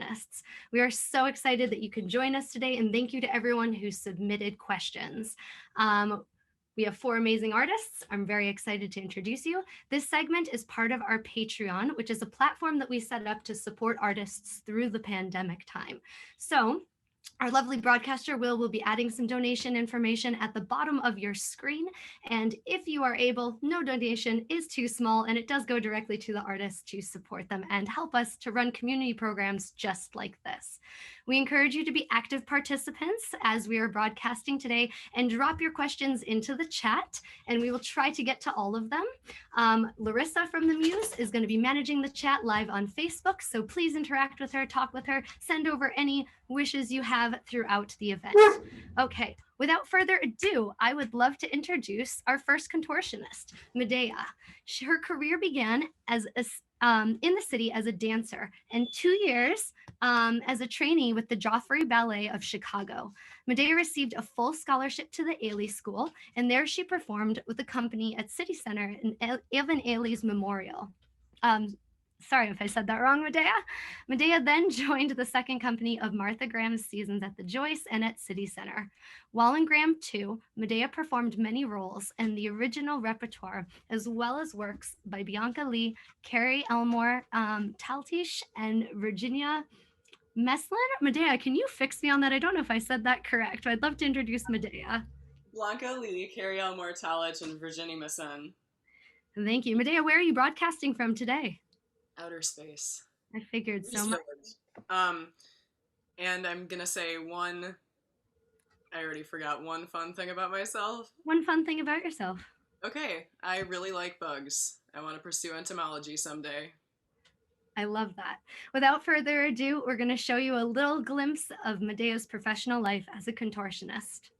Contortionists. We are so excited that you could join us today, and thank you to everyone who submitted questions. We have 4 amazing artists. I'm very excited to introduce you. This segment is part of our Patreon, which is a platform that we set up to support artists through the pandemic time. So our lovely broadcaster will be adding some donation information at the bottom of your screen. And if you are able, no donation is too small, and it does go directly to the artists to support them and help us to run community programs just like this. We encourage you to be active participants as we are broadcasting today, and drop your questions into the chat, and we will try to get to all of them. Larissa from the Muse is going to be managing the chat live on Facebook, so please interact with her, talk with her, send over any wishes you have throughout the event. Okay, without further ado, I would love to introduce our first contortionist, Medea. Her career began as in the city as a dancer, and 2 years as a trainee with the Joffrey Ballet of Chicago. Medea received a full scholarship to the Ailey School, and there she performed with the company at City Center in Evan Ailey's memorial. Sorry if I said that wrong, Medea. Medea then joined the second company of Martha Graham's seasons at the Joyce and at City Center. While in Graham 2, Medea performed many roles in the original repertoire, as well as works by Bianca Lee, Carrie Elmore, Taltish, and Virginia Meslin. Medea, can you fix me on that? I don't know if I said that correct, but I'd love to introduce Medea. Blanca Lee, Carrie Elmore, Talich, and Virginia Meslin. Thank you. Medea, where are you broadcasting from today? Outer space. I figured so much. And I'm gonna say I already forgot one fun thing about myself. One fun thing about yourself. Okay, I really like bugs. I want to pursue entomology someday. I love that. Without further ado, we're going to show you a little glimpse of Medea's professional life as a contortionist.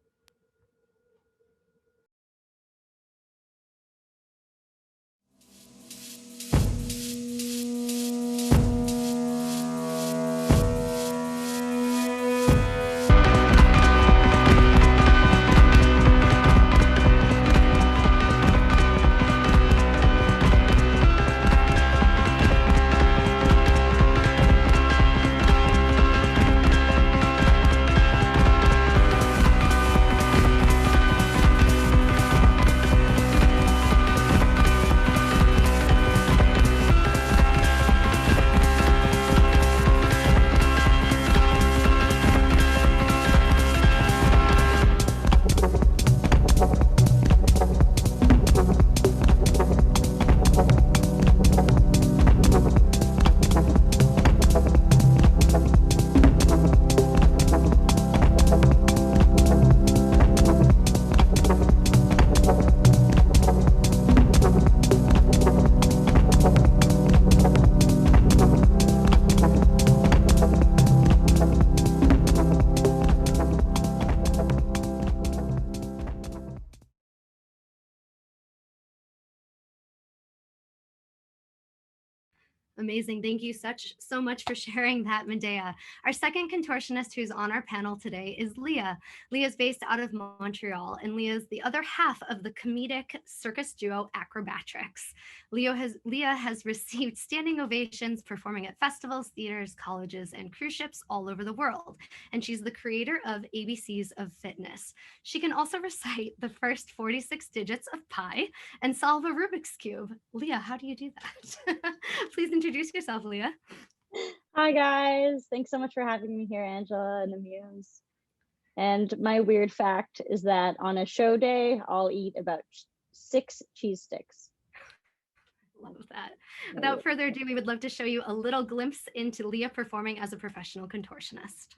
Amazing. Thank you so much for sharing that, Medea. Our second contortionist who's on our panel today is Leah. Leah is based out of Montreal, and Leah is the other half of the comedic circus duo Acrobatrix. Leah has received standing ovations performing at festivals, theaters, colleges, and cruise ships all over the world. And she's the creator of ABCs of Fitness. She can also recite the first 46 digits of pi and solve a Rubik's Cube. Leah, how do you do that? Please introduce yourself, Leah. Hi, guys. Thanks so much for having me here, Angela and the Muse. And my weird fact is that on a show day, I'll eat about 6 cheese sticks. Love that. Without further ado, we would love to show you a little glimpse into Leah performing as a professional contortionist.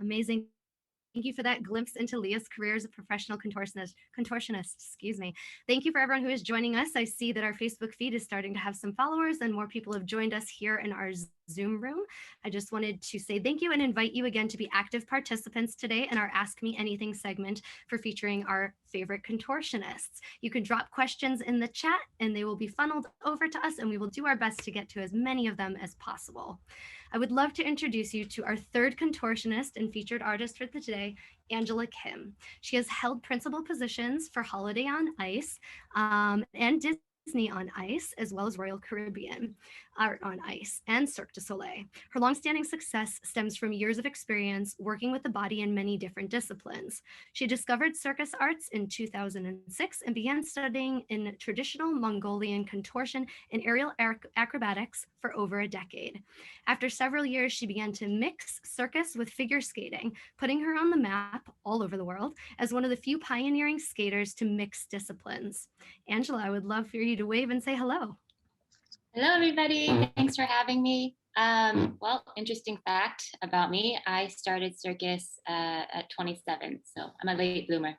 Amazing. Thank you for that glimpse into Leah's career as a professional contortionist, excuse me. Thank you for everyone who is joining us. I see that our Facebook feed is starting to have some followers and more people have joined us here in our Zoom room. I just wanted to say thank you and invite you again to be active participants today in our Ask Me Anything segment for featuring our favorite contortionists. You can drop questions in the chat and they will be funneled over to us and we will do our best to get to as many of them as possible. I would love to introduce you to our third contortionist and featured artist for today, Angela Kim. She has held principal positions for Holiday on Ice and Disney on Ice, as well as Royal Caribbean Art on Ice and Cirque du Soleil. Her longstanding success stems from years of experience working with the body in many different disciplines. She discovered circus arts in 2006 and began studying in traditional Mongolian contortion and aerial acrobatics for over a decade. After several years, she began to mix circus with figure skating, putting her on the map all over the world as one of the few pioneering skaters to mix disciplines. Angela, I would love for you to wave and say hello. Hello, everybody. Thanks for having me. Well, interesting fact about me, I started circus at 27, so I'm a late bloomer.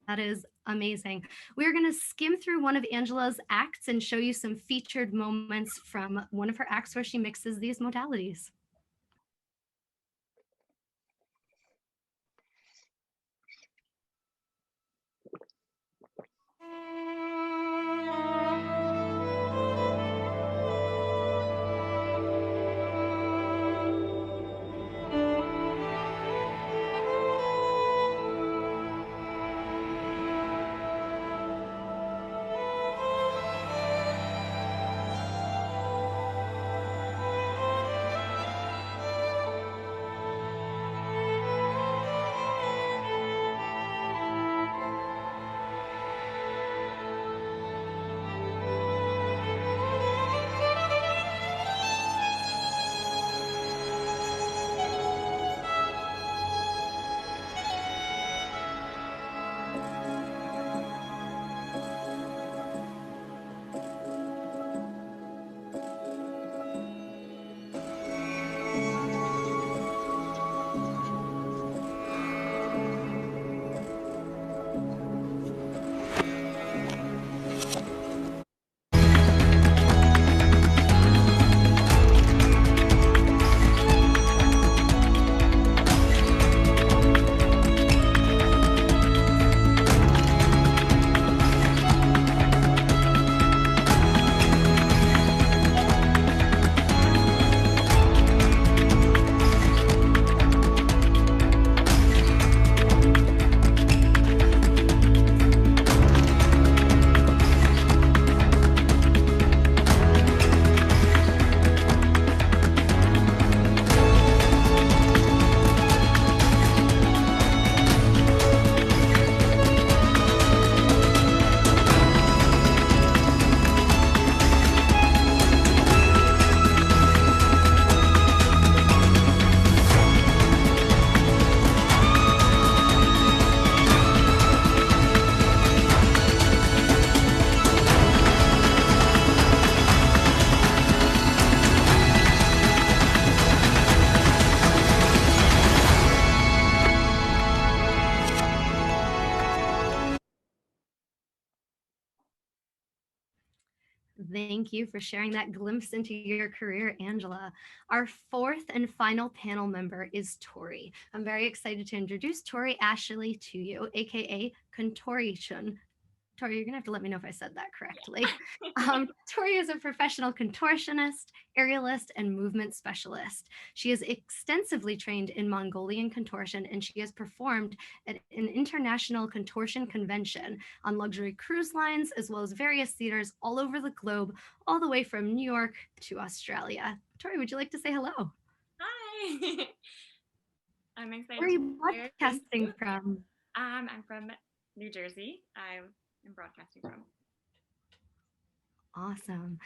That is amazing. We're going to skim through one of Angela's acts and show you some featured moments from one of her acts where she mixes these modalities. Thank you for sharing that glimpse into your career, Angela. Our fourth and final panel member is Tori. I'm very excited to introduce Tori Ashley to you, aka Contortion. Tori, you're gonna have to let me know if I said that correctly. Tori is a professional contortionist, aerialist, and movement specialist. She is extensively trained in Mongolian contortion, and she has performed at an international contortion convention on luxury cruise lines, as well as various theaters all over the globe, all the way from New York to Australia. Tori, would you like to say hello? Hi. I'm excited. Where are you broadcasting from? I'm from New Jersey. I'm broadcasting from. Awesome.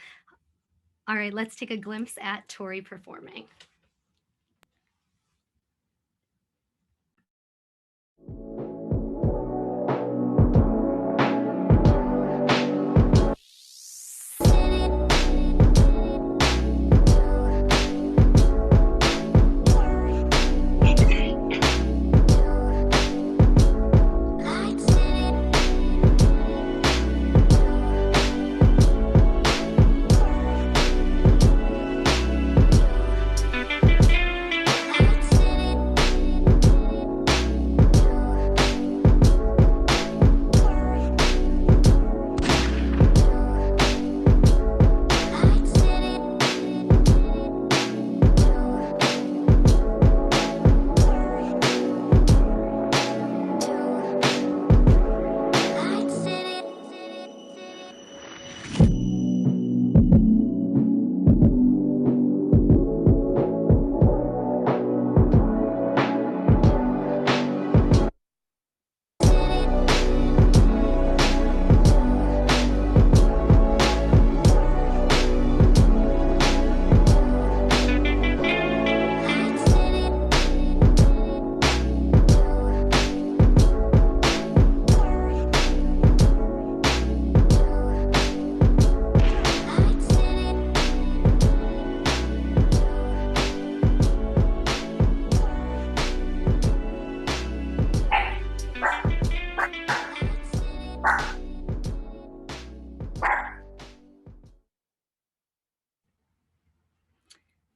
All right, let's take a glimpse at Tori performing.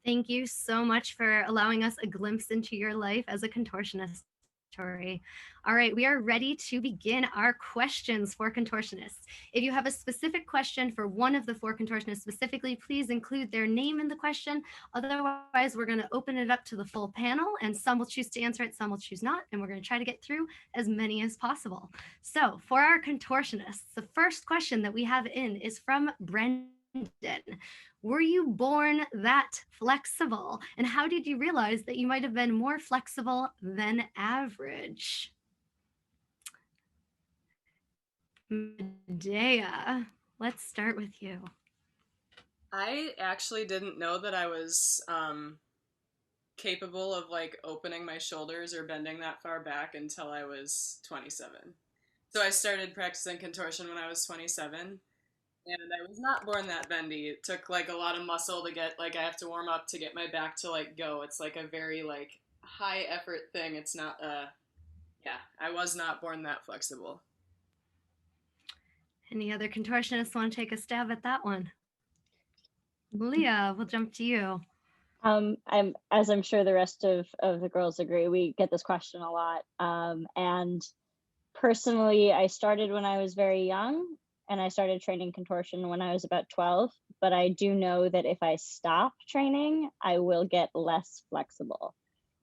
Thank you so much for allowing us a glimpse into your life as a contortionist, Tori. All right, we are ready to begin our questions for contortionists. If you have a specific question for one of the four contortionists specifically, please include their name in the question. Otherwise, we're going to open it up to the full panel, and some will choose to answer it, some will choose not, and we're going to try to get through as many as possible. So for our contortionists, the first question that we have in is from Brendan. Were you born that flexible? And how did you realize that you might have been more flexible than average? Medea, let's start with you. I actually didn't know that I was capable of like opening my shoulders or bending that far back until I was 27. So I started practicing contortion when I was 27, and I was not born that bendy. It took like a lot of muscle to get, like, I have to warm up to get my back to like go. It's like a very like high effort thing. It's not yeah, I was not born that flexible. Any other contortionists want to take a stab at that one? Leah, we'll jump to you. I'm sure the rest of the girls agree, we get this question a lot. And personally, I started when I was very young, and I started training contortion when I was about 12. But I do know that if I stop training, I will get less flexible.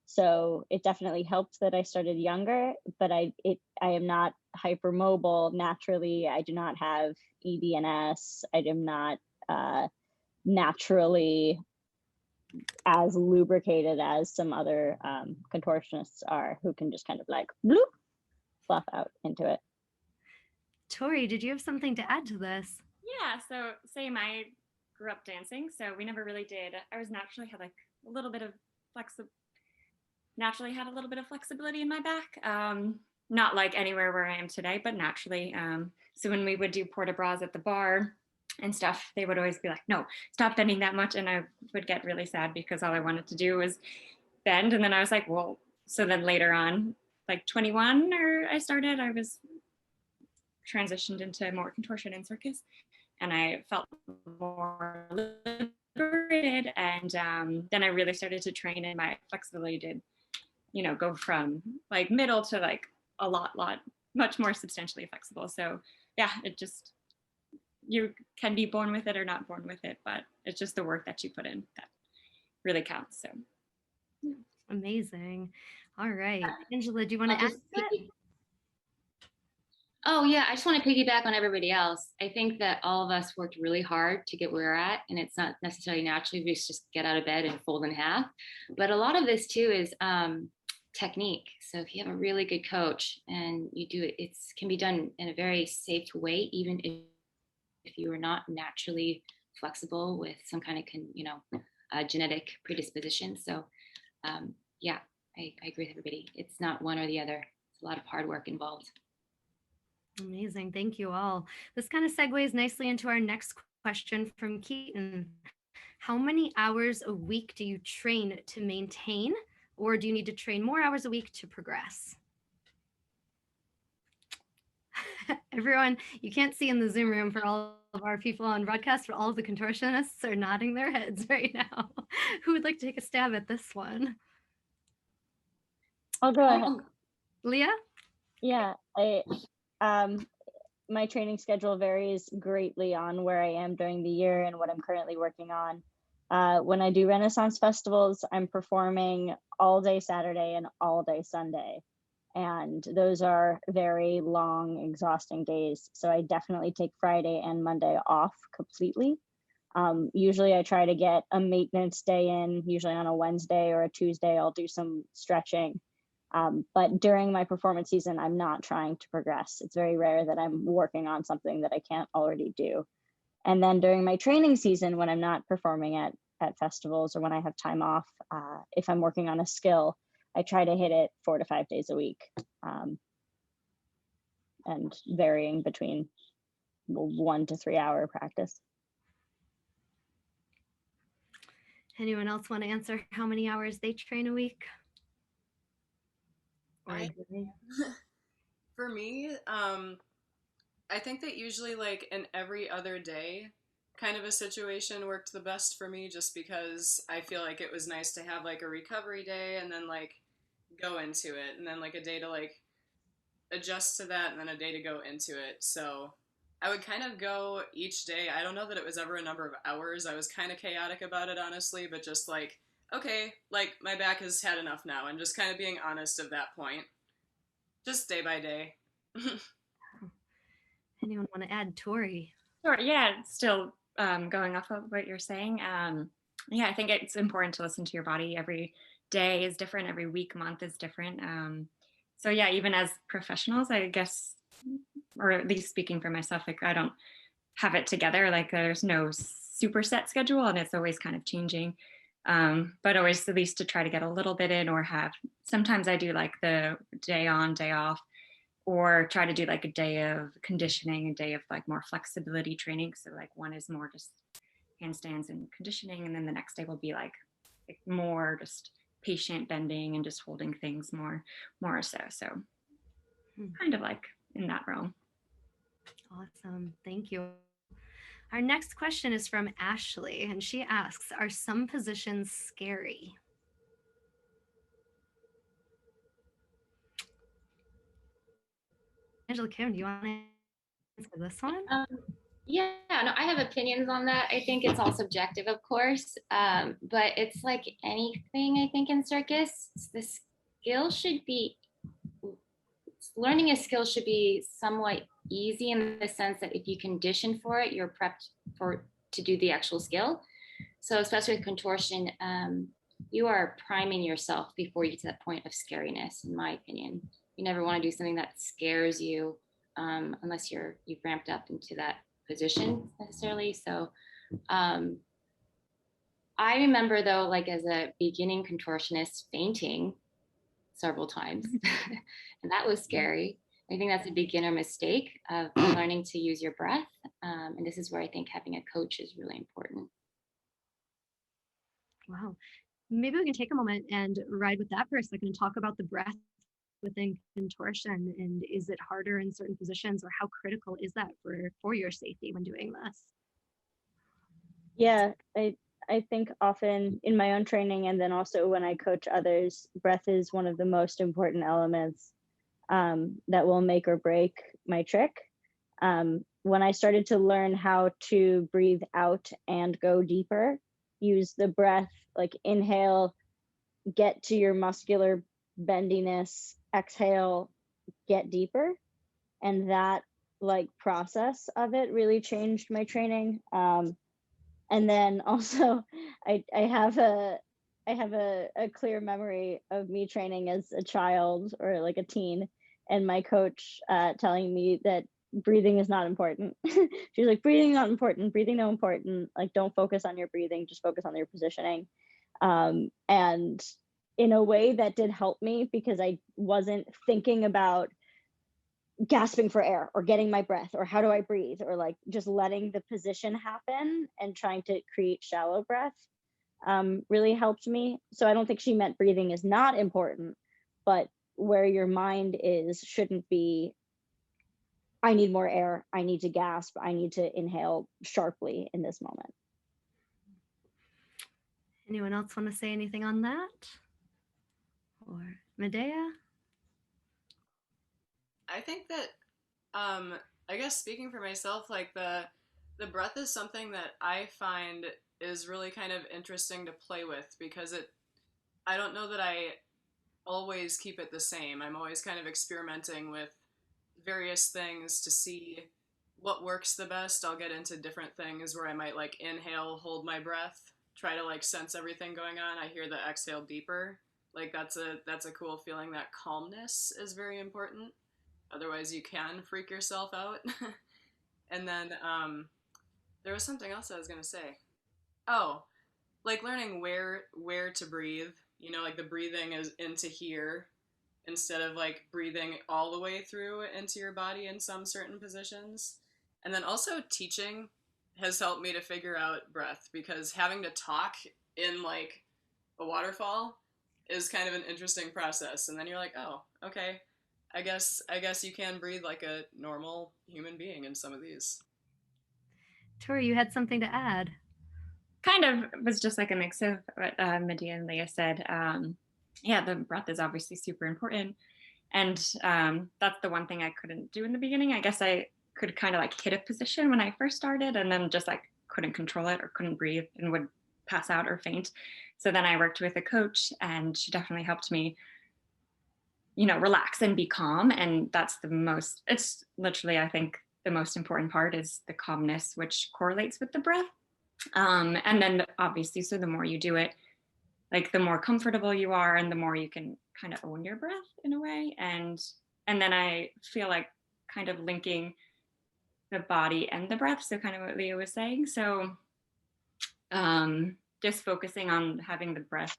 So it definitely helped that I started younger, but I am not hypermobile naturally. I do not have EDNS. I am not naturally as lubricated as some other contortionists are, who can just kind of like bloop, fluff out into it. Tori, did you have something to add to this? Yeah, so same. I grew up dancing, so we never really did. I was naturally had like a little bit of naturally had a little bit of flexibility in my back. Not like anywhere where I am today, but naturally. So when we would do port de bras at the bar and stuff, they would always be like, no, stop bending that much. And I would get really sad because all I wanted to do was bend. And then I was like, well, so then later on, like 21, or I was transitioned into more contortion and circus, and I felt more liberated. And then I really started to train, and my flexibility did, go from like middle to like a lot, much more substantially flexible. So yeah, it just, you can be born with it or not born with it, but it's just the work that you put in that really counts. So yeah. Amazing. All right, Angela, do you want to add to it? Oh yeah, I just want to piggyback on everybody else. I think that all of us worked really hard to get where we're at, and it's not necessarily naturally we just get out of bed and fold in half. But a lot of this too is technique. So if you have a really good coach and you do it, it can be done in a very safe way, even if you are not naturally flexible with some kind of genetic predisposition. So yeah, I agree with everybody. It's not one or the other. It's a lot of hard work involved. Amazing. Thank you all. This kind of segues nicely into our next question from Keaton. How many hours a week do you train to maintain, or do you need to train more hours a week to progress? Everyone, you can't see in the Zoom room for all of our people on broadcast, but all of the contortionists are nodding their heads right now. Who would like to take a stab at this one? I'll go ahead. Leah? Yeah, my training schedule varies greatly on where I am during the year and what I'm currently working on. When I do Renaissance festivals, I'm performing all day Saturday and all day Sunday. And those are very long, exhausting days. So I definitely take Friday and Monday off completely. Usually I try to get a maintenance day in, usually on a Wednesday or a Tuesday, I'll do some stretching. But during my performance season, I'm not trying to progress. It's very rare that I'm working on something that I can't already do. And then during my training season, when I'm not performing at festivals or when I have time off, if I'm working on a skill, I try to hit it 4 to 5 days a week, and varying between 1 to 3 hour practice. Anyone else want to answer how many hours they train a week? For me, I think that usually like an every other day kind of a situation worked the best for me, just because I feel like it was nice to have like a recovery day and then like go into it, and then like a day to like adjust to that, and then a day to go into it. So I would kind of go each day. I don't know that it was ever a number of hours. I was kind of chaotic about it, honestly, but just like, okay, like my back has had enough now, and just kind of being honest at that point, just day by day. Anyone want to add, Tori? Sure. Yeah. Still going off of what you're saying. Yeah, I think it's important to listen to your body. Every day is different. Every week, month is different. So yeah, even as professionals, I guess, or at least speaking for myself, like I don't have it together. Like there's no super set schedule, and it's always kind of changing. But always at least to try to get a little bit in, or have. Sometimes I do like the day on, day off, or try to do like a day of conditioning, a day of like more flexibility training. So like one is more just handstands and conditioning, and then the next day will be like more just patient bending and just holding things more so. So kind of like in that realm. Awesome. Thank you. Our next question is from Ashley, and she asks, are some positions scary? Angela Kim, do you want to answer this one? Yeah, no, I have opinions on that. I think it's all subjective, of course, but it's like anything, I think, in circus, the skill should be, learning a skill should be somewhat easy in the sense that if you condition for it, you're prepped for to do the actual skill. So especially with contortion, you are priming yourself before you get to that point of scariness, in my opinion. You never want to do something that scares you unless you've ramped up into that position necessarily. So I remember though, like as a beginning contortionist, fainting several times, and that was scary. I think that's a beginner mistake of learning to use your breath. And this is where I think having a coach is really important. Wow. Maybe we can take a moment and ride with that for a second and talk about the breath within contortion. And is it harder in certain positions, or how critical is that for your safety when doing this? Yeah, I think often in my own training, and then also when I coach others, breath is one of the most important elements that will make or break my trick. When I started to learn how to breathe out and go deeper, use the breath, like inhale, get to your muscular bendiness, exhale, get deeper. And that like process of it really changed my training. And then also I have a clear memory of me training as a child or like a teen, and my coach telling me that breathing is not important. She's like, breathing not important, breathing no important, like don't focus on your breathing, just focus on your positioning. And in a way that did help me, because I wasn't thinking about gasping for air or getting my breath or how do I breathe, or like just letting the position happen and trying to create shallow breath really helped me. So I don't think she meant breathing is not important, but where your mind is shouldn't be, I need more air, I need to gasp, I need to inhale sharply in this moment. Anyone else want to say anything on that? Or Medea? I think that I guess speaking for myself, like the breath is something that I find is really kind of interesting to play with, because I don't know that I always keep it the same. I'm always kind of experimenting with various things to see what works the best. I'll get into different things where I might like inhale, hold my breath, try to like sense everything going on. I hear the exhale deeper. Like that's a cool feeling. That calmness is very important. Otherwise you can freak yourself out. And then there was something else I was gonna say. Oh, like learning where to breathe. You know, like the breathing is into here instead of like breathing all the way through into your body in some certain positions. And then also teaching has helped me to figure out breath, because having to talk in like a waterfall is kind of an interesting process. And then you're like, oh, okay, I guess you can breathe like a normal human being in some of these. Tori, you had something to add. Kind of was just like a mix of what Medea and Leah said. Yeah, the breath is obviously super important. And that's the one thing I couldn't do in the beginning. I guess I could kind of like hit a position when I first started and then just like couldn't control it or couldn't breathe and would pass out or faint. So then I worked with a coach and she definitely helped me, relax and be calm. And that's it's literally, I think the most important part is the calmness, which correlates with the breath. And then obviously, so the more you do it, like the more comfortable you are and the more you can kind of own your breath in a way. And then I feel like kind of linking the body and the breath. So kind of what Leah was saying. So just focusing on having the breath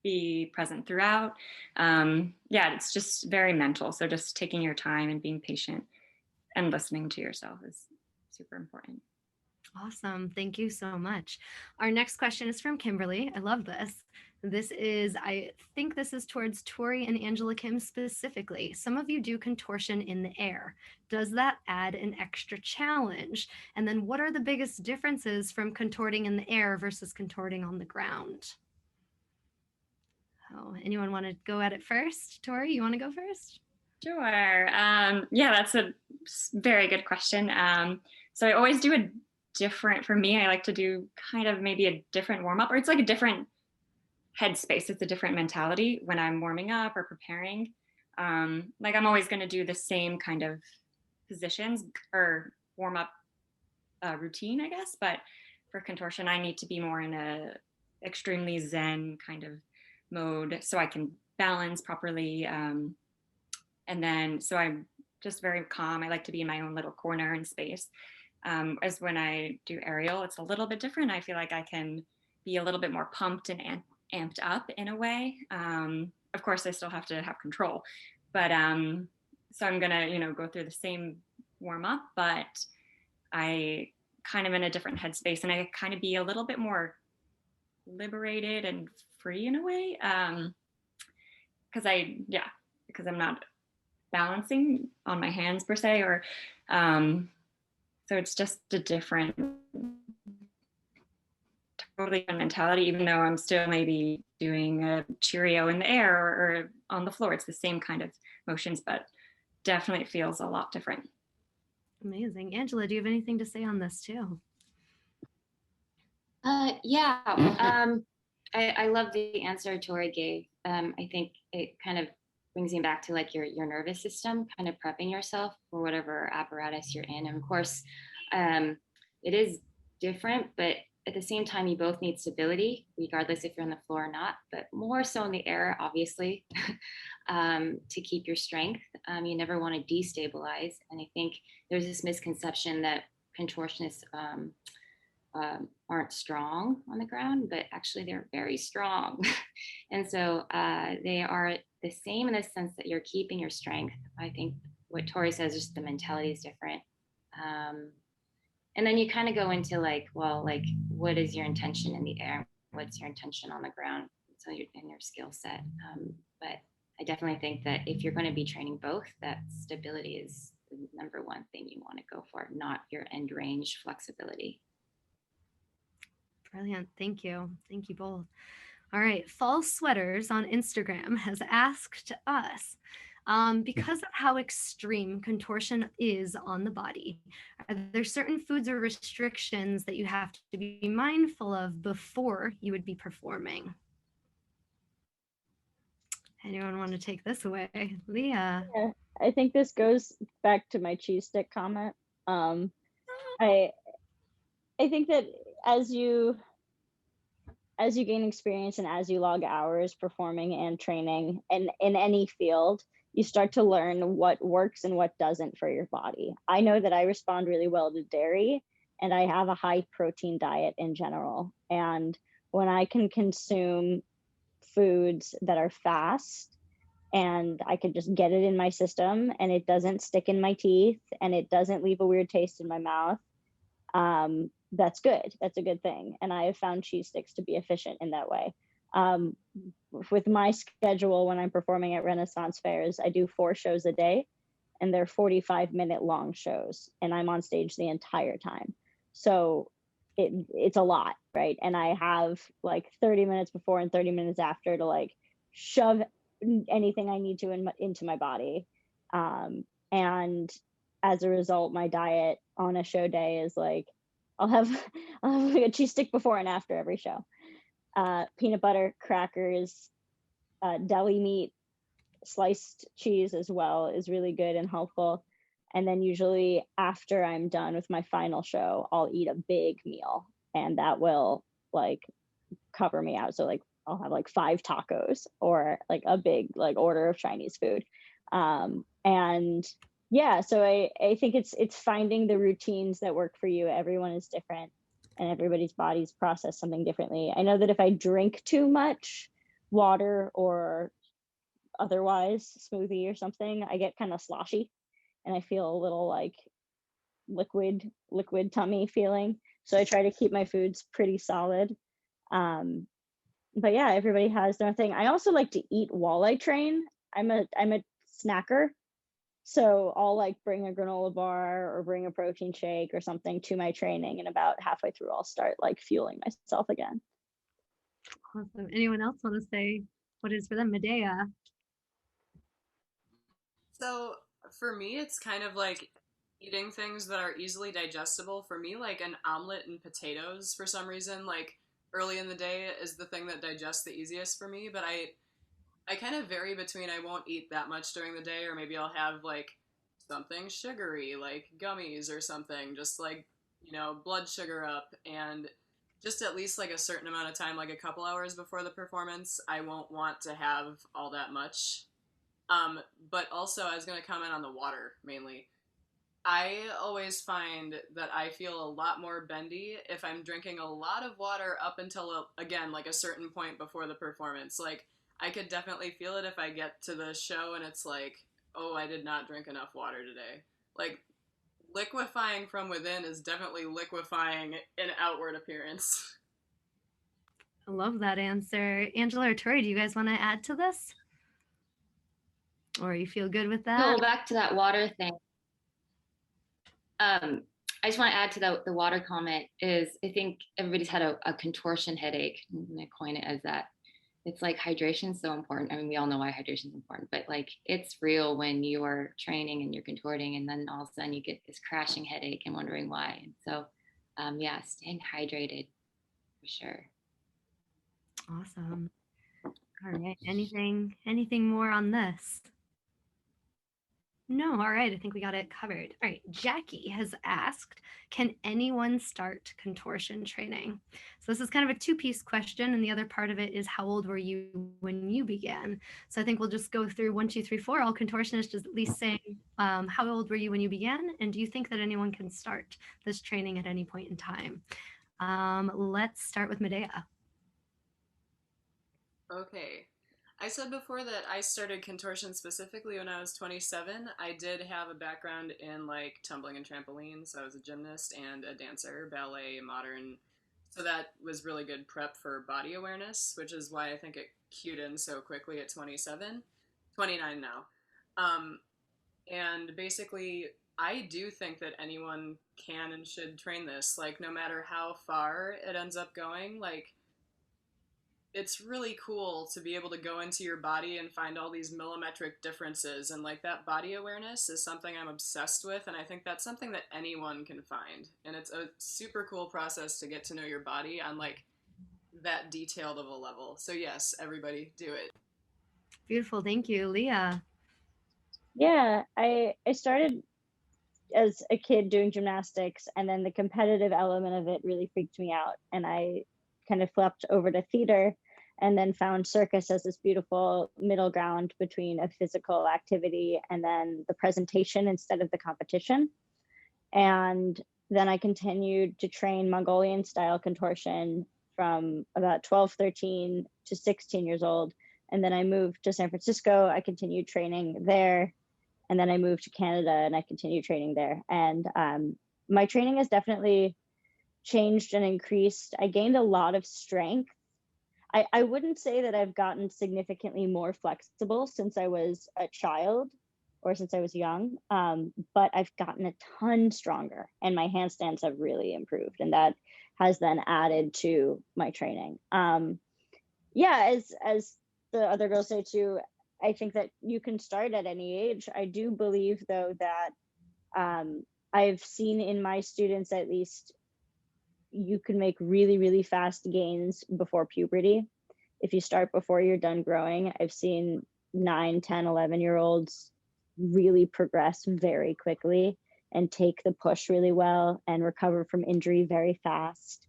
be present throughout. Yeah, it's just very mental. So just taking your time and being patient and listening to yourself is super important. Awesome. Thank you so much. Our next question is from Kimberly. I love this. I think this is towards Tori and Angela Kim specifically. Some of you do contortion in the air. Does that add an extra challenge? And then what are the biggest differences from contorting in the air versus contorting on the ground? Oh, anyone want to go at it first? Tori, you want to go first? Sure. Yeah, that's a very good question. So I always do for me, I like to do kind of maybe a different warm up, or it's like a different headspace. It's a different mentality when I'm warming up or preparing. Like I'm always going to do the same kind of positions or warm up routine, I guess. But for contortion, I need to be more in a extremely Zen kind of mode so I can balance properly. And then, so I'm just very calm. I like to be in my own little corner and space. As when I do aerial, it's a little bit different. I feel like I can be a little bit more pumped and amped up in a way. Of course, I still have to have control, but so I'm gonna, go through the same warm up, but I kind of in a different headspace, and I kind of be a little bit more liberated and free in a way, because I'm not balancing on my hands per se, or so it's just a different, totally different mentality, even though I'm still maybe doing a Cheerio in the air or on the floor. It's the same kind of motions, but definitely feels a lot different. Amazing. Angela, do you have anything to say on this too? Yeah. I love the answer Tori gave. I think it kind of brings me back to like your nervous system, kind of prepping yourself for whatever apparatus you're in. And of course, it is different, but at the same time, you both need stability, regardless if you're on the floor or not, but more so in the air, obviously, to keep your strength. You never want to destabilize. And I think there's this misconception that contortionists aren't strong on the ground, but actually they're very strong. And so they are the same in the sense that you're keeping your strength. I think what Tori says, just the mentality is different. And then you kind of go into like, well, like, what is your intention in the air? What's your intention on the ground? So in your skill set. But I definitely think that if you're going to be training both, that stability is the number one thing you want to go for, not your end range flexibility. Brilliant. Thank you. Thank you both. All right. False Sweaters on Instagram has asked us, because of how extreme contortion is on the body, are there certain foods or restrictions that you have to be mindful of before you would be performing? Anyone want to take this away? Leah. Yeah, I think this goes back to my cheese stick comment. I think that as you gain experience and as you log hours performing and training and in any field, you start to learn what works and what doesn't for your body. I know that I respond really well to dairy, and I have a high protein diet in general. And when I can consume foods that are fast and I can just get it in my system and it doesn't stick in my teeth and it doesn't leave a weird taste in my mouth, that's good. That's a good thing. And I have found cheese sticks to be efficient in that way. With my schedule, when I'm performing at Renaissance fairs, I do 4 shows a day. and they're 45-minute long shows, and I'm on stage the entire time. So it's a lot, right? And I have like 30 minutes before and 30 minutes after to like shove anything I need to into my body. And as a result, my diet on a show day is like, I'll have like a cheese stick before and after every show. Peanut butter, crackers, deli meat, sliced cheese as well is really good and helpful. And then usually after I'm done with my final show, I'll eat a big meal, and that will like cover me out. So like I'll have like 5 tacos or like a big like order of Chinese food. And yeah, so I think it's finding the routines that work for you. Everyone is different and everybody's bodies process something differently. I know that if I drink too much water or otherwise smoothie or something, I get kind of sloshy and I feel a little like liquid tummy feeling. So I try to keep my foods pretty solid. But yeah, everybody has their thing. I also like to eat while I train. I'm a snacker. So I'll like bring a granola bar or bring a protein shake or something to my training, and about halfway through I'll start like fueling myself again. Awesome. Anyone else want to say what is for them? Medea. So for me, it's kind of like eating things that are easily digestible. For me, like an omelet and potatoes, for some reason, like early in the day is the thing that digests the easiest for me. But I kind of vary between I won't eat that much during the day, or maybe I'll have like something sugary, like gummies or something, just like, blood sugar up. And just at least like a certain amount of time, like a couple hours before the performance, I won't want to have all that much. But also, I was going to comment on the water mainly. I always find that I feel a lot more bendy if I'm drinking a lot of water up until, again, like a certain point before the performance. Like, I could definitely feel it if I get to the show and it's like, oh, I did not drink enough water today. Like, liquefying from within is definitely liquefying in outward appearance. I love that answer. Angela or Tori, do you guys want to add to this? Or you feel good with that? Go back to that water thing. I just want to add to the water comment is I think everybody's had a contortion headache. I'm going to coin it as that. It's like hydration is so important. I mean, we all know why hydration is important, but like it's real when you are training and you're contorting and then all of a sudden you get this crashing headache and wondering why. And so, yeah, staying hydrated for sure. Awesome. All right. Anything more on this? No, all right. I think we got it covered. All right. Jackie has asked, can anyone start contortion training? So this is kind of a 2-piece question. And the other part of it is, how old were you when you began? So I think we'll just go through 1, 2, 3, 4. All contortionists at least saying, how old were you when you began? And do you think that anyone can start this training at any point in time? Let's start with Medea. Okay. I said before that I started contortion specifically when I was 27. I did have a background in like tumbling and trampoline, so I was a gymnast and a dancer, ballet, modern. So that was really good prep for body awareness, which is why I think it cued in so quickly at 27, 29 now. And basically, I do think that anyone can and should train this, like no matter how far it ends up going, like it's really cool to be able to go into your body and find all these millimetric differences, and like that body awareness is something I'm obsessed with, and I think that's something that anyone can find, and it's a super cool process to get to know your body on like that detailed of a level. So yes, everybody do it. Beautiful. Thank you. Leah. Yeah, I started as a kid doing gymnastics, and then the competitive element of it really freaked me out, and I kind of flipped over to theater and then found circus as this beautiful middle ground between a physical activity and then the presentation instead of the competition. And then I continued to train Mongolian style contortion from about 12, 13 to 16 years old. And then I moved to San Francisco. I continued training there. And then I moved to Canada and I continued training there. And my training has definitely changed and increased. I gained a lot of strength. I wouldn't say that I've gotten significantly more flexible since I was a child, or since I was young. But I've gotten a ton stronger, and my handstands have really improved, and that has then added to my training. Yeah, as the other girls say too, I think that you can start at any age. I do believe though that I've seen in my students, at least, you can make really, really fast gains before puberty. If you start before you're done growing, I've seen 9, 10, 11-year olds really progress very quickly and take the push really well and recover from injury very fast.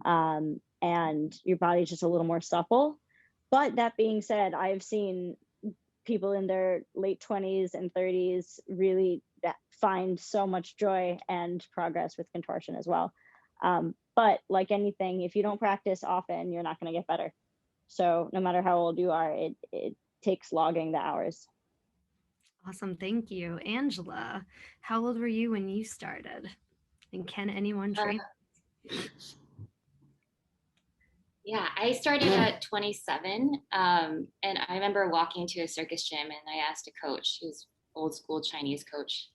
And your body's just a little more supple. But that being said, I've seen people in their late 20s and 30s really find so much joy and progress with contortion as well. But like anything, if you don't practice often, you're not going to get better. So no matter how old you are, it takes logging the hours. Awesome. Thank you. Angela, how old were you when you started? And can anyone train? Yeah, I started at 27. And I remember walking to a circus gym and I asked a coach, who's old school Chinese coach.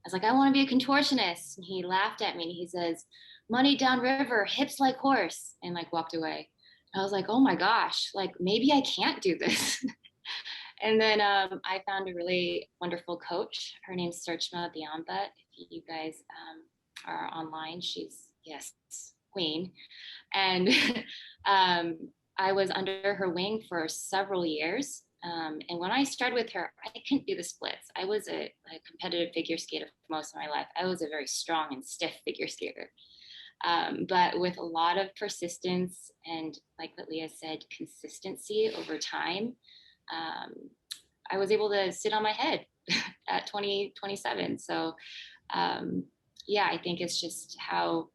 I was like, I want to be a contortionist. And he laughed at me and he says, money downriver, hips like horse, and like walked away. I was like, oh my gosh, like maybe I can't do this. And then I found a really wonderful coach. Her name's Searchma Biamba. If you guys are online, she's, yes, queen. And I was under her wing for several years. And when I started with her, I couldn't do the splits. I was a competitive figure skater for most of my life. I was a very strong and stiff figure skater. But with a lot of persistence and, like what Leah said, consistency over time, I was able to sit on my head at 27. So yeah, I think it's just how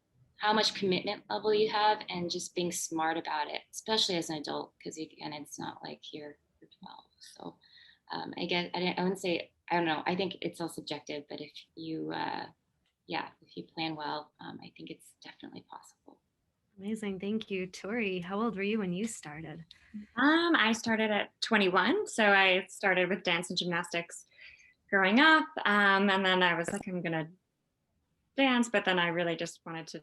much commitment level you have and just being smart about it, especially as an adult, because again, it's not like you're 12. So I guess I wouldn't say, I don't know, I think it's all subjective, but if you if you plan well, I think it's definitely possible. Amazing. Thank you. Tori, how old were you when you started? I started at 21. So I started with dance and gymnastics growing up. And then I was like, I'm going to dance, but then I really just wanted to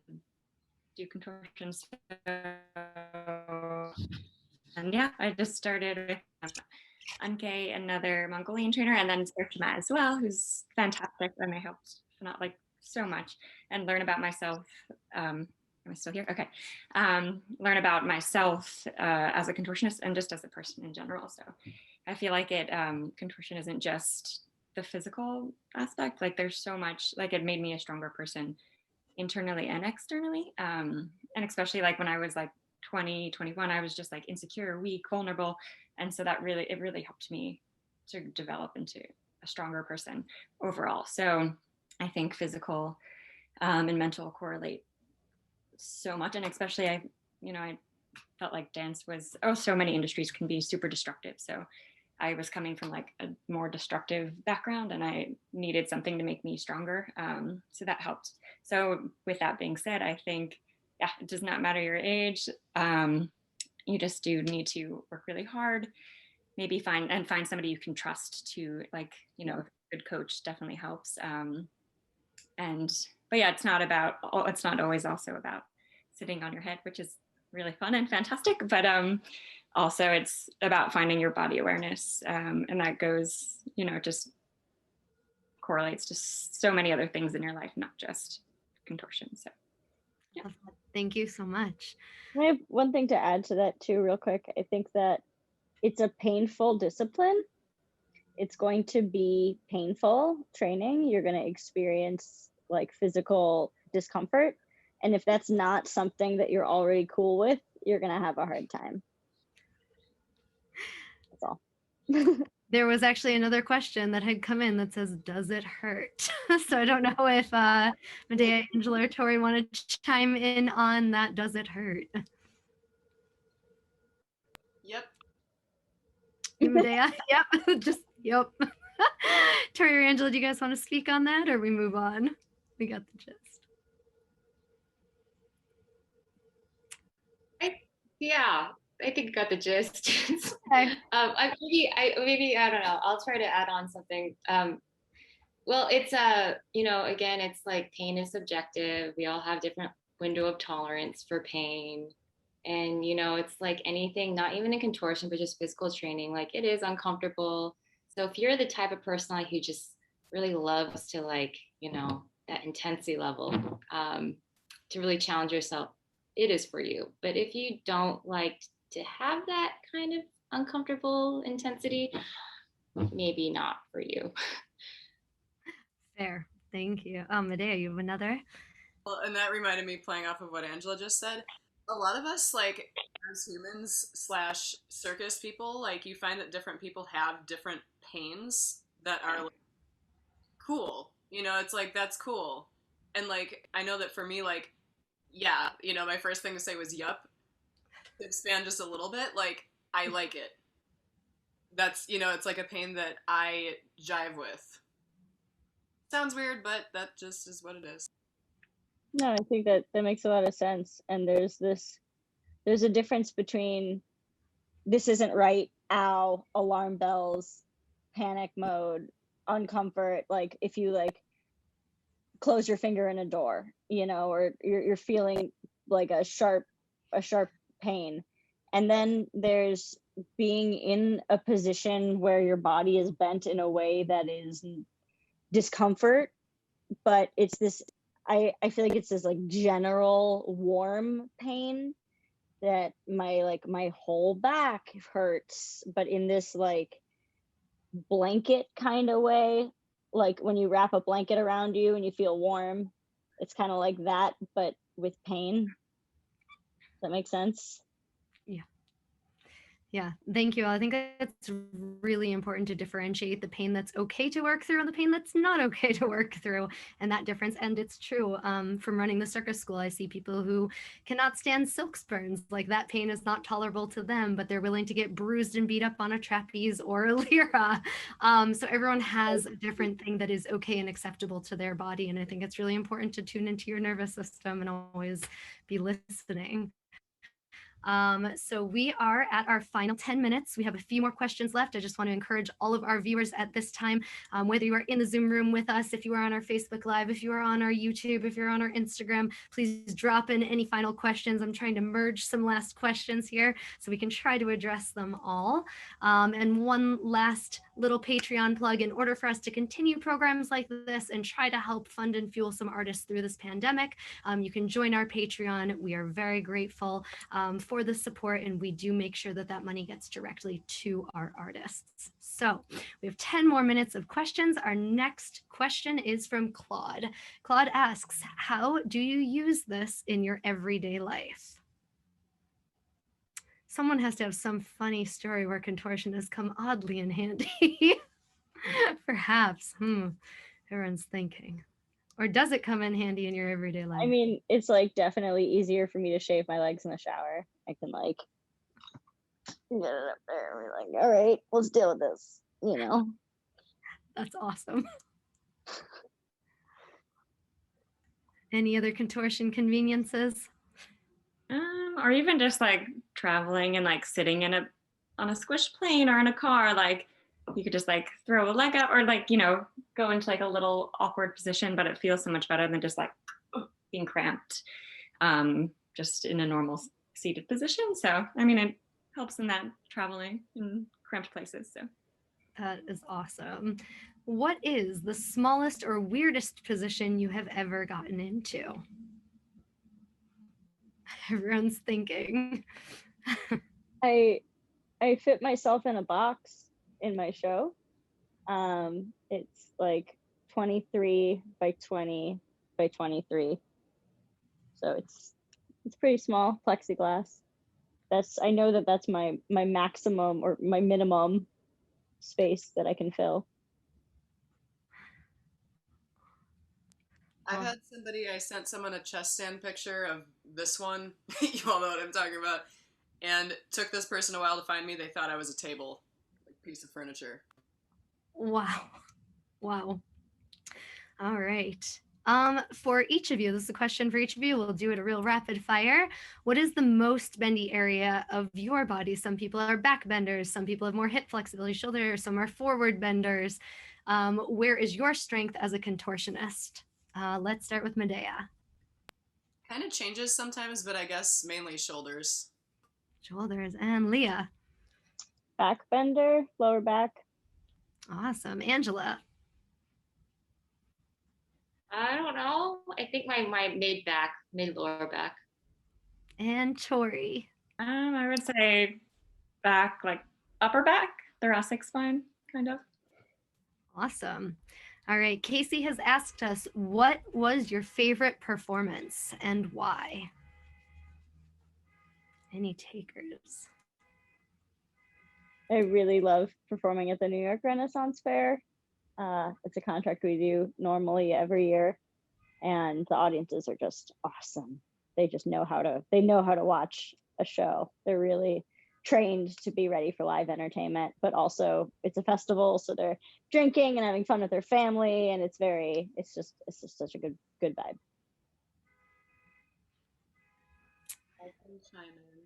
do contortions. And yeah, I just started with Anke, another Mongolian trainer, and then Searchma as well, who's fantastic. And they helped not like so much and learn about myself. Am I still here? Okay. Learn about myself as a contortionist and just as a person in general. So I feel like contortion isn't just the physical aspect. Like there's so much, like it made me a stronger person internally and externally. And especially like when I was like 20, 21, I was just like insecure, weak, vulnerable. And so it really helped me to develop into a stronger person overall. So I think physical and mental correlate so much. And especially I felt like dance was, so many industries can be super destructive. So I was coming from like a more destructive background and I needed something to make me stronger. So that helped. So with that being said, I think, yeah, it does not matter your age. You just do need to work really hard, maybe find somebody you can trust to, like, a good coach definitely helps. But yeah, it's not always also about sitting on your head, which is really fun and fantastic. But also it's about finding your body awareness. And that goes, just correlates to so many other things in your life, not just contortion. So yeah. Thank you so much. I have one thing to add to that too, real quick. I think that it's a painful discipline. It's going to be painful training. You're going to experience like physical discomfort. And if that's not something that you're already cool with, you're going to have a hard time. That's all. There was actually another question that had come in that says, does it hurt? So I don't know if Medea, Angela, or Tori want to chime in on that. Does it hurt? Yep. You, Medea? Yep. Just, yep. Tori or Angela, do you guys want to speak on that or we move on? We got the gist. I think I got the gist. Okay. Maybe I don't know. I'll try to add on something. Well, it's again, it's like pain is subjective. We all have different window of tolerance for pain. And it's like anything, not even in contortion, but just physical training, like it is uncomfortable. So if you're the type of person like who just really loves to like, that intensity level, to really challenge yourself, it is for you. But if you don't like to have that kind of uncomfortable intensity, maybe not for you. Fair. Thank you. Medea, you have another? Well, and that reminded me, playing off of what Angela just said. A lot of us, like, as humans slash circus people, like, you find that different people have different pains that are like, cool. It's like, that's cool. And, like, I know that for me, like, yeah, my first thing to say was yup. To expand just a little bit, like, I like it. That's, it's like a pain that I jive with. Sounds weird, but that just is what it is. No, I think that makes a lot of sense. And there's a difference between this isn't right, ow, alarm bells, panic mode, uncomfort. Like if you like close your finger in a door, or you're feeling like a sharp pain. And then there's being in a position where your body is bent in a way that is discomfort, but it's this, I feel like it's this like general warm pain that my whole back hurts, but in this like blanket kind of way, like when you wrap a blanket around you and you feel warm, it's kind of like that, but with pain. Does that make sense? Yeah. Yeah, thank you. I think it's really important to differentiate the pain that's okay to work through and the pain that's not okay to work through, and that difference. And it's true. From running the circus school, I see people who cannot stand silk spurns. Like that pain is not tolerable to them, but they're willing to get bruised and beat up on a trapeze or a lyra. So everyone has a different thing that is okay and acceptable to their body. And I think it's really important to tune into your nervous system and always be listening. So we are at our final 10 minutes. We have a few more questions left. I just want to encourage all of our viewers at this time, whether you are in the Zoom room with us, if you are on our Facebook Live, if you are on our YouTube, if you're on our Instagram, please drop in any final questions. I'm trying to merge some last questions here so we can try to address them all. And one last little Patreon plug: in order for us to continue programs like this and try to help fund and fuel some artists through this pandemic, you can join our Patreon. We are very grateful for the support, and we do make sure that that money gets directly to our artists. So we have 10 more minutes of questions. Our next question is from Claude. Claude asks, how do you use this in your everyday life? Someone has to have some funny story where contortionists come oddly in handy. Perhaps. Everyone's thinking. Or does it come in handy in your everyday life? I mean, it's like definitely easier for me to shave my legs in the shower. I can like get it up there and be like, all right, let's deal with this, That's awesome. Any other contortion conveniences? Or even just like traveling and like sitting on a squish plane or in a car, like you could just like throw a leg up or like, go into like a little awkward position, but it feels so much better than just like being cramped, just in a normal seated position. So, I mean, it helps in that traveling in cramped places. So that is awesome. What is the smallest or weirdest position you have ever gotten into? Everyone's thinking. I fit myself in a box in my show. It's like 23 by 20 by 23. So it's pretty small, plexiglass. I know that's my maximum or my minimum space that I can fill. I sent someone a chest stand picture of this one. You all know what I'm talking about. And it took this person a while to find me. They thought I was a table, like piece of furniture. Wow. All right. For each of you, this is a question for each of you. We'll do it a real rapid fire. What is the most bendy area of your body? Some people are back benders, some people have more hip flexibility, shoulder, some are forward benders. Where is your strength as a contortionist? Let's start with Medea. Kind of changes sometimes, but I guess mainly shoulders. Shoulders. And Leah. Back bender, lower back. Awesome. Angela. I don't know. I think my mid lower back. And Tori. I would say back, like upper back, thoracic spine, kind of. Awesome. All right. Casey has asked us, what was your favorite performance and why? Any takers? I really love performing at the New York Renaissance Fair. It's a contract we do normally every year, and the audiences are just awesome. They just know how to watch a show. They're really trained to be ready for live entertainment, but also it's a festival, so they're drinking and having fun with their family, and it's just such a good vibe. I can chime in.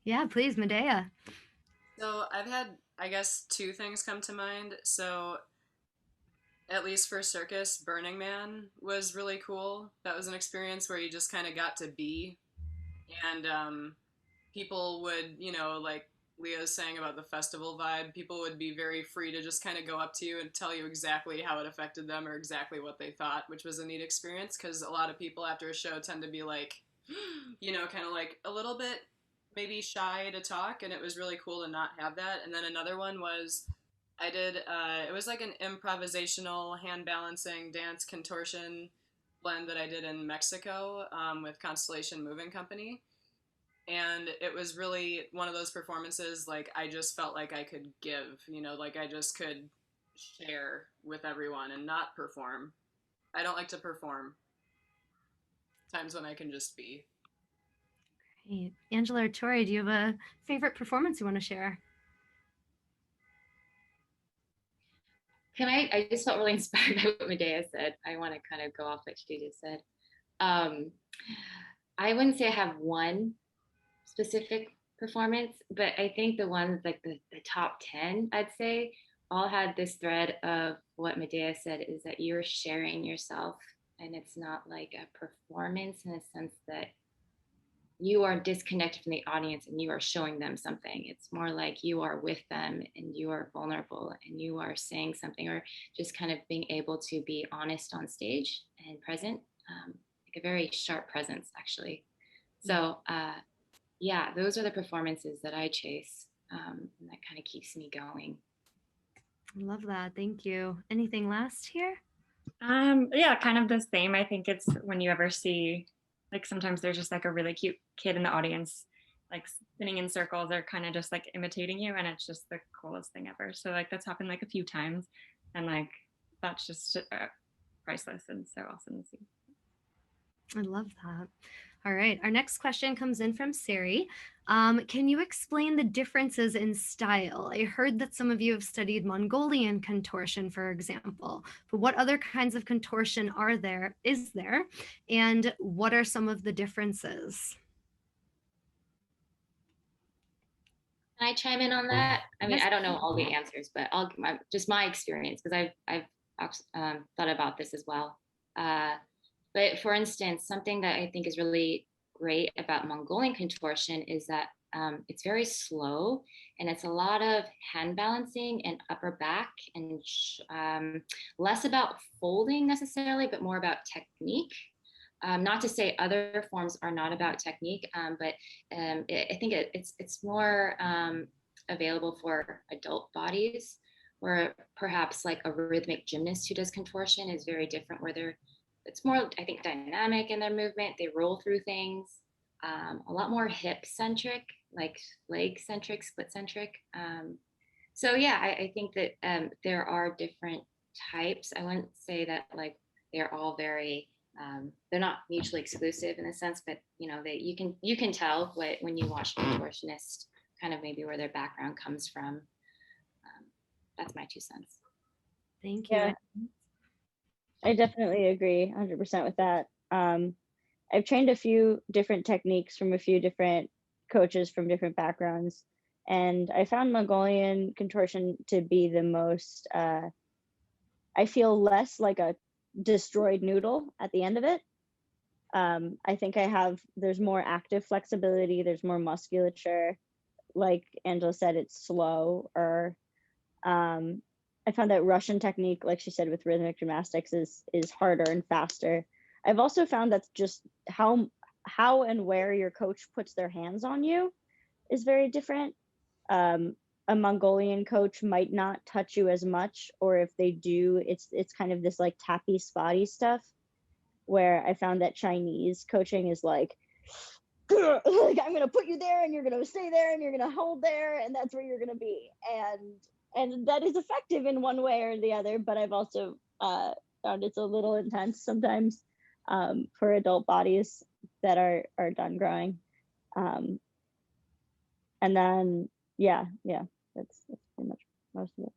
Yeah, please, Medea. So I've had, I guess, two things come to mind. So at least for circus, Burning Man was really cool. That was an experience where you just kind of got to be, and people would, like Leah's saying about the festival vibe, people would be very free to just kind of go up to you and tell you exactly how it affected them or exactly what they thought, which was a neat experience because a lot of people after a show tend to be like, kind of like a little bit maybe shy to talk, and it was really cool to not have that. And then another one was I did, it was like an improvisational hand balancing dance contortion blend that I did in Mexico with Constellation Moving Company. And it was really one of those performances, like, I just felt like I could give, like I just could share with everyone and not perform. I don't like to perform. Times when I can just be. Great. Angela or Tori, do you have a favorite performance you want to share? I just felt really inspired by what Medea said. I want to kind of go off what she just said. I wouldn't say I have one specific performance, but I think the ones like the top 10, I'd say, all had this thread of what Medea said, is that you're sharing yourself, and it's not like a performance in the sense that you are disconnected from the audience and you are showing them something. It's more like you are with them and you are vulnerable and you are saying something, or just kind of being able to be honest on stage and present, like a very sharp presence, actually. So, yeah, those are the performances that I chase, and that kind of keeps me going. I love that. Thank you. Anything last here? Yeah, kind of the same. I think it's when you ever see, like, sometimes there's just like a really cute kid in the audience, like spinning in circles or kind of just like imitating you, and it's just the coolest thing ever. So like that's happened like a few times, and like that's just priceless and so awesome to see. I love that. All right. Our next question comes in from Sari. Can you explain the differences in style? I heard that some of you have studied Mongolian contortion, for example, but what other kinds of contortion is there? And what are some of the differences? Can I chime in on that? I mean, I don't know all the answers, but I'll give just my experience, because I've thought about this as well. But for instance, something that I think is really great about Mongolian contortion is that it's very slow, and it's a lot of hand balancing and upper back, and less about folding necessarily, but more about technique. Not to say other forms are not about technique, but I think it's more available for adult bodies, where perhaps like a rhythmic gymnast who does contortion is very different, where it's more, I think, dynamic in their movement. They roll through things, a lot more hip centric, like leg centric, split centric. So yeah, I think that there are different types. I wouldn't say that like they're all very, they're not mutually exclusive in a sense, but you can tell when you watch a contortionist, kind of maybe where their background comes from. That's my 2 cents. Thank you. Yeah. I definitely agree 100% with that. I've trained a few different techniques from a few different coaches from different backgrounds, and I found Mongolian contortion to be the most, I feel less like a destroyed noodle at the end of it. I think there's more active flexibility, there's more musculature. Like Angela said, it's slow. Or I found that Russian technique, like she said, with rhythmic gymnastics is harder and faster. I've also found that's just how and where your coach puts their hands on you is very different. A Mongolian coach might not touch you as much, or if they do, it's kind of this like tappy spotty stuff, where I found that Chinese coaching is like I'm gonna put you there and you're gonna stay there and you're gonna hold there and that's where you're gonna be. And that is effective in one way or the other, but I've also found it's a little intense sometimes for adult bodies that are done growing. And then that's pretty much most of it.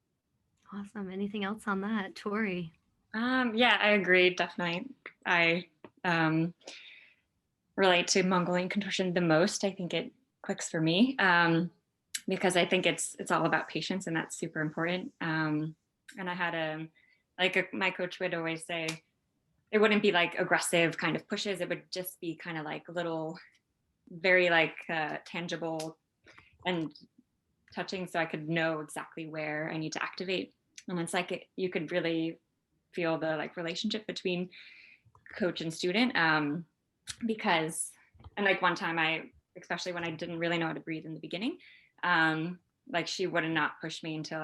Awesome. Anything else on that, Tori? Yeah, I agree. Definitely. I relate to Mongolian contortion the most. I think it clicks for me because I think it's all about patience, and that's super important. And I had my coach would always say it wouldn't be like aggressive kind of pushes. It would just be kind of like little, very like tangible and touching, so I could know exactly where I need to activate. And it's like you could really feel the like relationship between coach and student, because and like one time especially when I didn't really know how to breathe in the beginning, like she would not push me until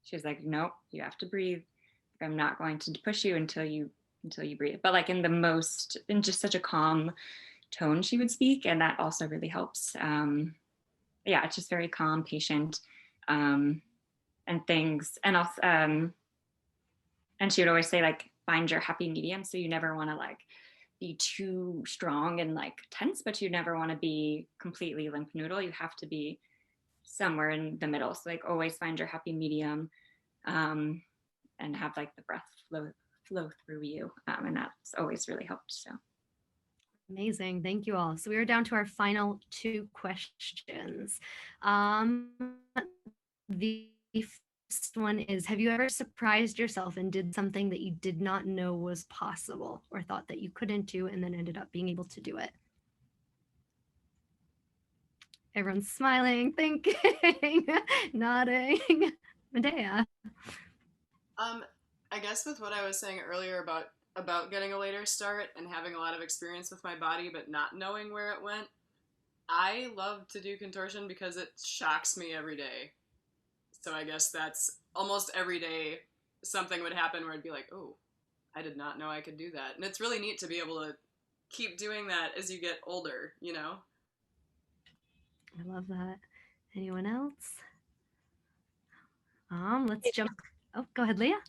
she was like, nope, you have to breathe. I'm not going to push you until you breathe, but like in just such a calm tone she would speak, and that also really helps. Yeah, it's just very calm, patient, and things. And also, and she would always say like, find your happy medium. So you never want to like be too strong and like tense, but you never want to be completely limp noodle. You have to be somewhere in the middle. So like always find your happy medium, and have like the breath flow through you, and that's always really helped. So amazing. Thank you all. So we are down to our final 2 questions. The first one is, have you ever surprised yourself and did something that you did not know was possible or thought that you couldn't do and then ended up being able to do it? Everyone's smiling, thinking, nodding. Medea. I guess with what I was saying earlier about getting a later start and having a lot of experience with my body but not knowing where it went, I love to do contortion because it shocks me every day. So I guess that's almost every day something would happen where I'd be like, oh, I did not know I could do that. And it's really neat to be able to keep doing that as you get older, you know? I love that. Anyone else? Let's jump. Oh, go ahead, Leah.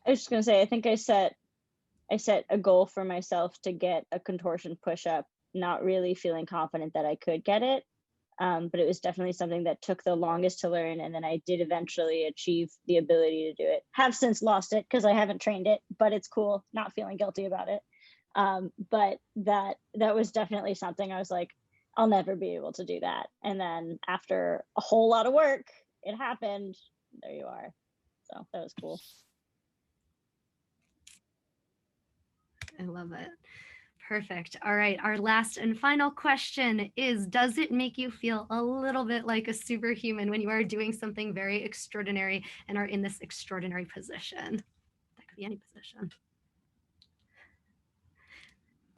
I was just gonna say, I think I set a goal for myself to get a contortion push-up, not really feeling confident that I could get it. But it was definitely something that took the longest to learn, and then I did eventually achieve the ability to do it. Have since lost it because I haven't trained it, but it's cool, not feeling guilty about it. But that was definitely something I was like, I'll never be able to do that. And then after a whole lot of work, it happened. There you are. So that was cool. I love it. Perfect. All right. Our last and final question is, does it make you feel a little bit like a superhuman when you are doing something very extraordinary and are in this extraordinary position? That could be any position.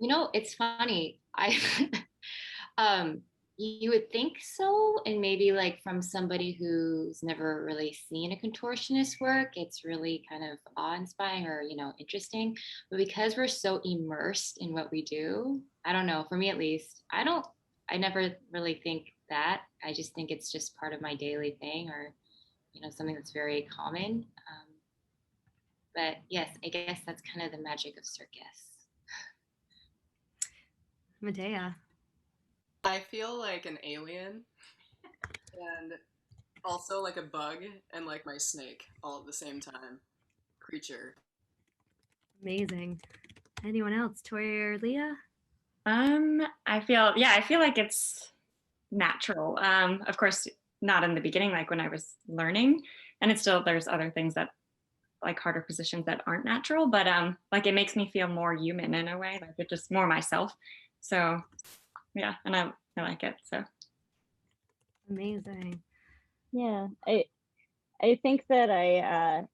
You know, it's funny. You would think so, and maybe like from somebody who's never really seen a contortionist work, it's really kind of awe-inspiring or interesting. But because we're so immersed in what we do, I don't know. For me, at least, I never really think that. I just think it's just part of my daily thing, or something that's very common. But yes, I guess that's kind of the magic of circus. Medea. I feel like an alien and also like a bug and like my snake all at the same time. Creature. Amazing. Anyone else, Tori or Leah? I feel like it's natural. Of course, not in the beginning, like when I was learning, and it's still, there's other things that like harder positions that aren't natural, but like it makes me feel more human in a way, like it's just more myself. So yeah, and I like it. So Amazing. Yeah, I think that I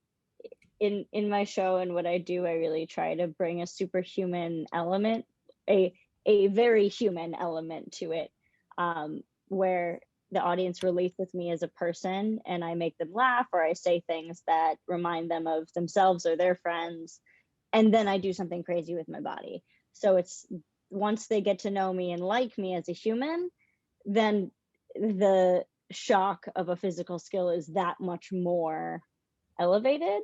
in my show and what I do, I really try to bring a superhuman element, a very human element to it, where the audience relates with me as a person and I make them laugh or I say things that remind them of themselves or their friends, and then I do something crazy with my body. So it's once they get to know me and like me as a human, then the shock of a physical skill is that much more elevated.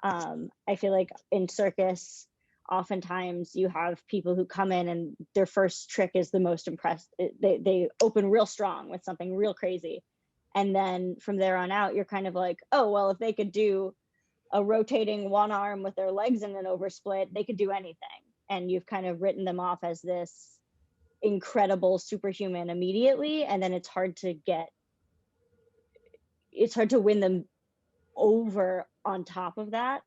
I feel like in circus, oftentimes you have people who come in and their first trick is the most impressed. They open real strong with something real crazy. And then from there on out, you're kind of like, oh, well, if they could do a rotating one arm with their legs in an oversplit, they could do anything. And you've kind of written them off as this incredible superhuman immediately. And then it's hard to win them over on top of that.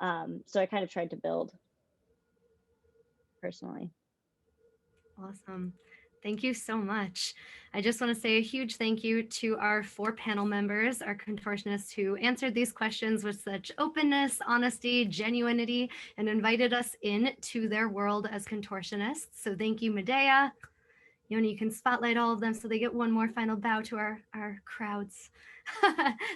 So I kind of tried to build personally. Awesome. Thank you so much. I just want to say a huge thank you to our 4 panel members, our contortionists who answered these questions with such openness, honesty, genuinity, and invited us into their world as contortionists. So thank you, Medea. Yoni, you can spotlight all of them so they get one more final bow to our crowds.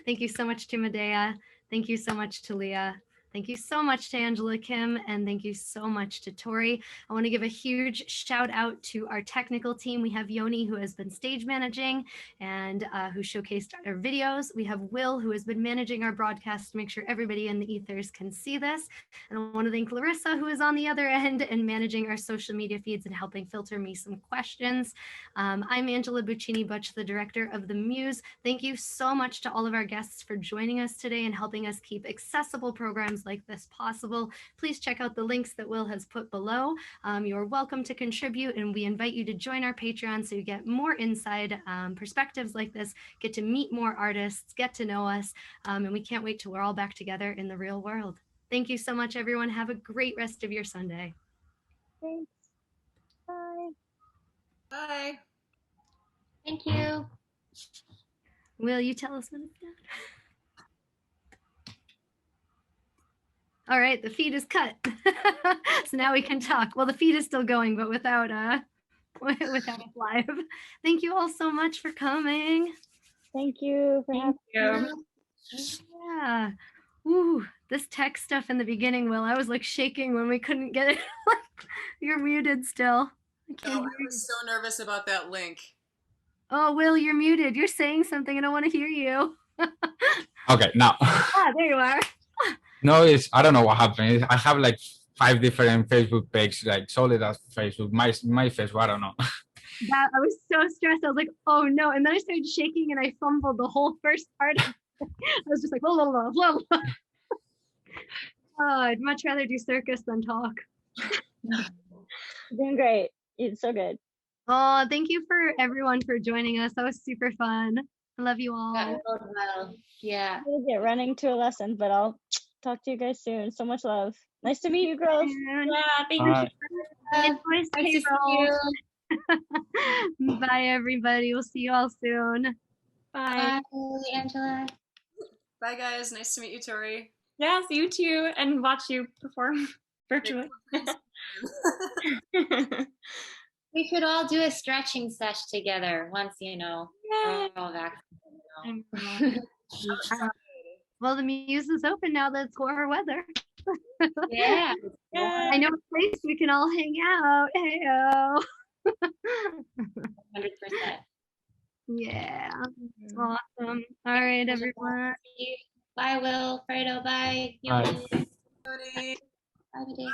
Thank you so much to Medea. Thank you so much to Leah. Thank you so much to Angela Kim, and thank you so much to Tori. I want to give a huge shout out to our technical team. We have Yoni, who has been stage managing and who showcased our videos. We have Will, who has been managing our broadcast to make sure everybody in the ethers can see this. And I want to thank Larissa, who is on the other end and managing our social media feeds and helping filter me some questions. I'm Angela Buccini Butch, the director of the Muse. Thank you so much to all of our guests for joining us today and helping us keep accessible programs like this possible. Please check out the links that Will has put below. You're welcome to contribute, and we invite you to join our Patreon so you get more inside perspectives like this, get to meet more artists, get to know us, and we can't wait till we're all back together in the real world. Thank you so much, everyone. Have a great rest of your Sunday. Thanks. Bye. Bye. Thank you. Will you tell us when it's done? All right, the feed is cut. So now we can talk. Well, the feed is still going, but without without us live. Thank you all so much for coming. Thank you for having you. Yeah. Ooh, this tech stuff in the beginning, Will, I was like shaking when we couldn't get it. You're muted still. I No, can't I hear you. was so nervous about that link. Oh, Will, you're muted. You're saying something. I don't want to hear you. Okay, now. Ah, there you are. No, I don't know what happened. I have like 5 different Facebook pages, like solid as Facebook. My Facebook, I don't know. That I was so stressed. I was like, oh no. And then I started shaking and I fumbled the whole first part. I was just like, blah, blah, blah, blah, blah. Oh, I'd much rather do circus than talk. Doing great. It's so good. Oh, thank you for everyone for joining us. That was super fun. I love you all. That goes well. Yeah. I'm gonna get running to a lesson, but I'll talk to you guys soon. So much love. Nice to meet you, girls. Yeah, thank Alright. you. Invoice Nice to see payroll. you. Bye, everybody. We'll see you all soon. Bye. Bye, Angela. Bye, guys. Nice to meet you, Tori. Yes, you too, and watch you perform virtually. We should all do a stretching sesh together once, Yeah. we're all vaccinated. Well, the Muse is open now that it's warmer weather. Yeah. Yeah. I know a place we can all hang out. Heyo. 100%. Yeah. Awesome. All right, everyone. Bye, Will. Fredo. Bye. Bye. Yoni. Tony. Bye, Medea.